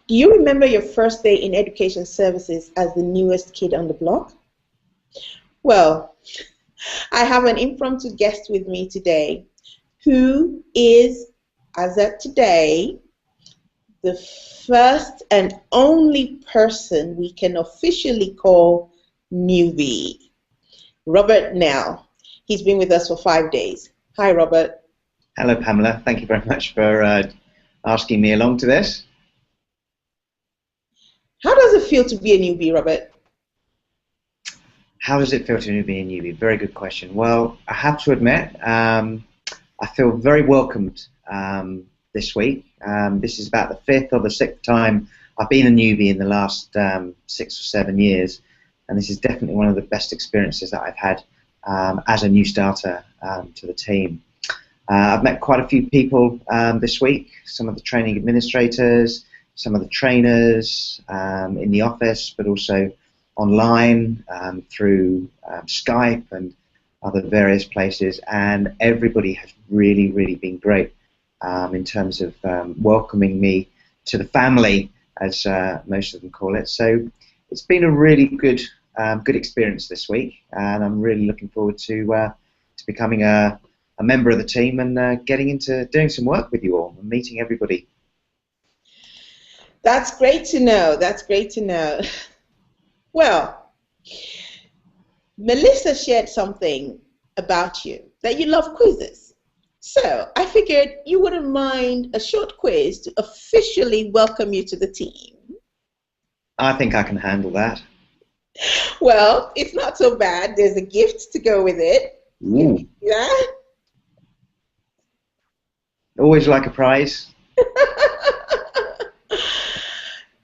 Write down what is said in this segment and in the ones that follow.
Do you remember your first day in education services as the newest kid on the block? Well, I have an impromptu guest with me today who is, as of today, the first and only person we can officially call newbie, Robert Nell. He's been with us for 5 days. Hi, Robert. Hello, Pamela. Thank you very much for asking me along to this. How does it feel to be a newbie, Robert? How does it feel to be a newbie? Very good question. Well, I have to admit, I feel very welcomed this week. This is about the 5th or the 6th time I've been a newbie in the last 6 or 7 years, and this is definitely one of the best experiences that I've had as a new starter to the team. I've met quite a few people this week, some of the training administrators, some of the trainers in the office, but also online through Skype and other various places, and everybody has really, really been great in terms of welcoming me to the family, as most of them call it. So it's been a really good experience this week, and I'm really looking forward to becoming a member of the team and getting into doing some work with you all and meeting everybody. That's great to know. That's great to know. Well, Melissa shared something about you, that you love quizzes. So I figured you wouldn't mind a short quiz to officially welcome you to the team. I think I can handle that. Well, it's not so bad. There's a gift to go with it. Ooh. Yeah? Always like a prize.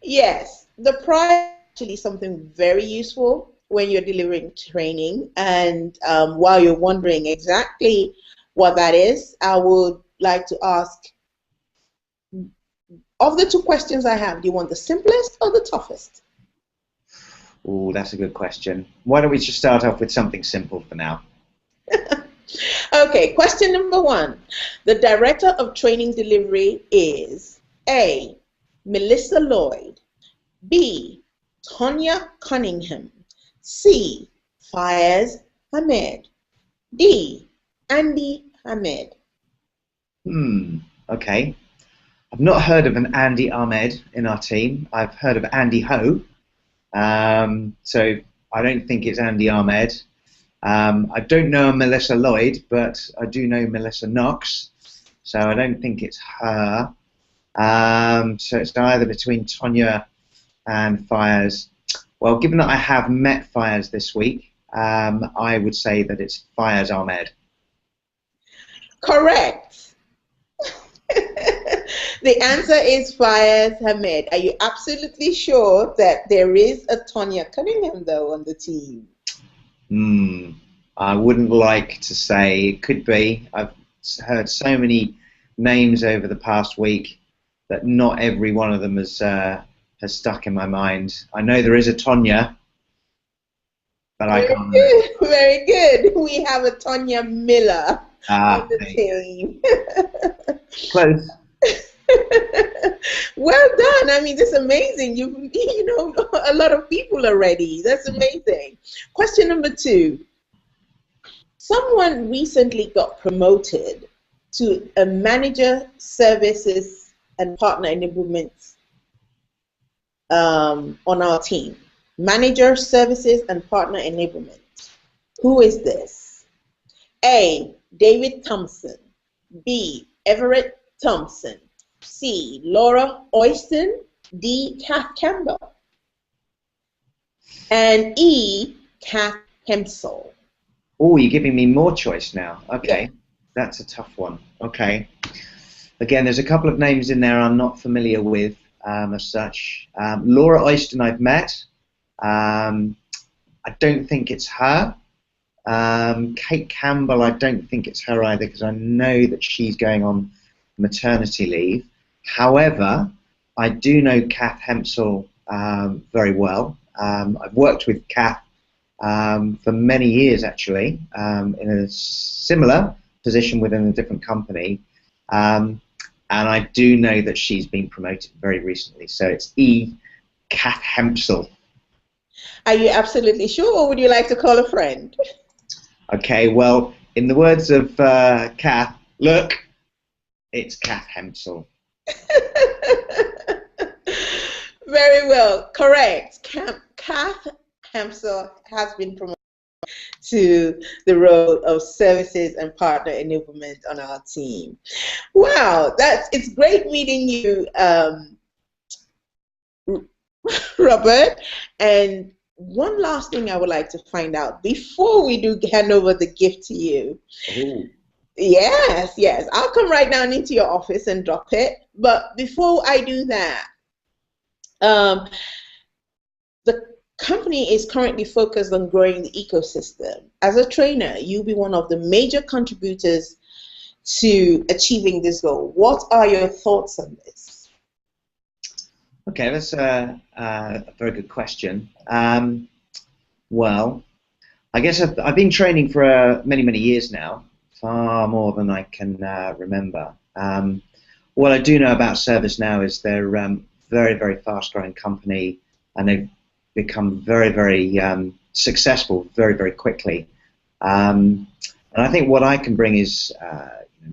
Yes, the prize is actually something very useful when you're delivering training, and while you're wondering exactly what that is, I would like to ask, of the 2 questions I have, do you want the simplest or the toughest? Oh, that's a good question. Why don't we just start off with something simple for now? Okay, question number 1. The director of training delivery is A, Melissa Lloyd, B, Tonya Cunningham, C, Fayez Ahmed, D, Andy Ahmed. Okay. I've not heard of an Andy Ahmed in our team. I've heard of Andy Ho. So I don't think it's Andy Ahmed. I don't know a Melissa Lloyd, but I do know Melissa Knox. So I don't think it's her. So it's either between Tonya and Fayez. Well, given that I have met Fayez this week, I would say that it's Fayez Ahmed. Correct. The answer is Fayez Ahmed. Are you absolutely sure that there is a Tonya Cunningham, though, on the team? I wouldn't like to say. It could be. I've heard so many names over the past week that not every one of them has stuck in my mind. I know there is a Tonya, but I can't. Good. Very good. We have a Tonya Miller on the team. Close. Well done. I mean, that's amazing. You know a lot of people already. That's amazing. Question number 2. Someone recently got promoted to a manager services and partner enablement on our team. Manager services and partner enablement. Who is this? A, David Thompson. B, Everett Thompson. C, Laura Oyston. D, Kath Campbell. And E, Kath Hempsel. Oh, you're giving me more choice now. Okay, yeah. That's a tough one. Okay. Again, there's a couple of names in there I'm not familiar with as such. Laura Oyston I've met. I don't think it's her. Kate Campbell, I don't think it's her either, because I know that she's going on maternity leave. However, I do know Kath Hempsel very well. I've worked with Kath for many years, actually, in a similar position within a different company. and I do know that she's been promoted very recently. So it's Kath Hempsel. Are you absolutely sure, or would you like to call a friend? Okay, well, in the words of Kath, look, it's Kath Hempsel. Very well, correct. Kath Hempsel has been promoted to the role of services and partner enablement on our team. Wow, it's great meeting you, Robert. And one last thing I would like to find out before we do hand over the gift to you. Ooh. Yes, yes. I'll come right down into your office and drop it. But before I do that, the company is currently focused on growing the ecosystem. As a trainer, you'll be one of the major contributors to achieving this goal. What are your thoughts on this? Okay, that's a very good question. Well, I guess I've been training for many years now, far more than I can remember. What I do know about ServiceNow is they're very fast-growing company, and they've become very successful very quickly. And I think what I can bring is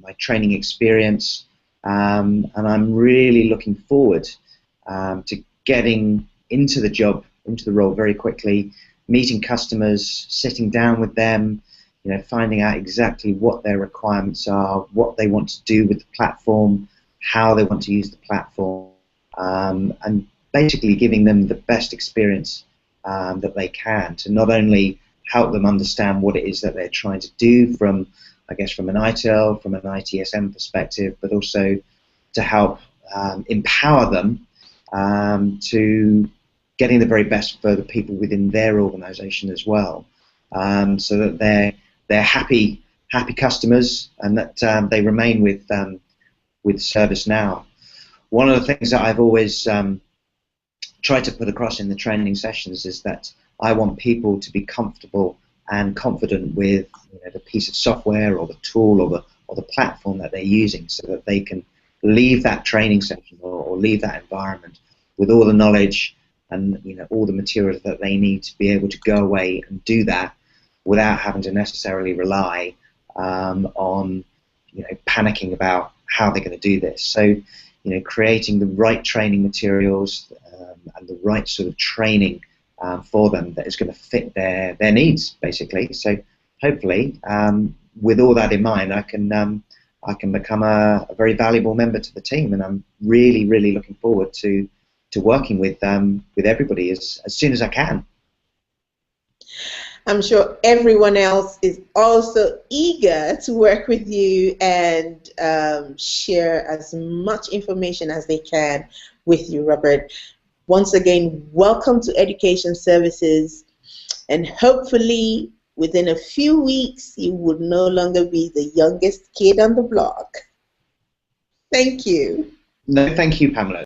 my training experience, and I'm really looking forward to getting into the job, into the role very quickly, meeting customers, sitting down with them, finding out exactly what their requirements are, what they want to do with the platform, how they want to use the platform, and basically giving them the best experience that they can to not only help them understand what it is that they're trying to do from an ITIL, from an ITSM perspective, but also to help empower them to getting the very best for the people within their organization as well, so that they're happy customers, and that they remain with ServiceNow. One of the things that I've always tried to put across in the training sessions is that I want people to be comfortable and confident with the piece of software or the tool or the platform that they're using, so that they can leave that training session or leave that environment with all the knowledge and all the materials that they need to be able to go away and do that without having to necessarily rely on panicking about how they're going to do this. So creating the right training materials and the right sort of training for them that is going to fit their needs, basically. So hopefully, with all that in mind, I can become a very valuable member to the team, and I'm really looking forward to working with everybody as soon as I can. I'm sure everyone else is also eager to work with you and share as much information as they can with you, Robert. Once again, welcome to Education Services, and hopefully within a few weeks you would no longer be the youngest kid on the block. Thank you. No, thank you, Pamela.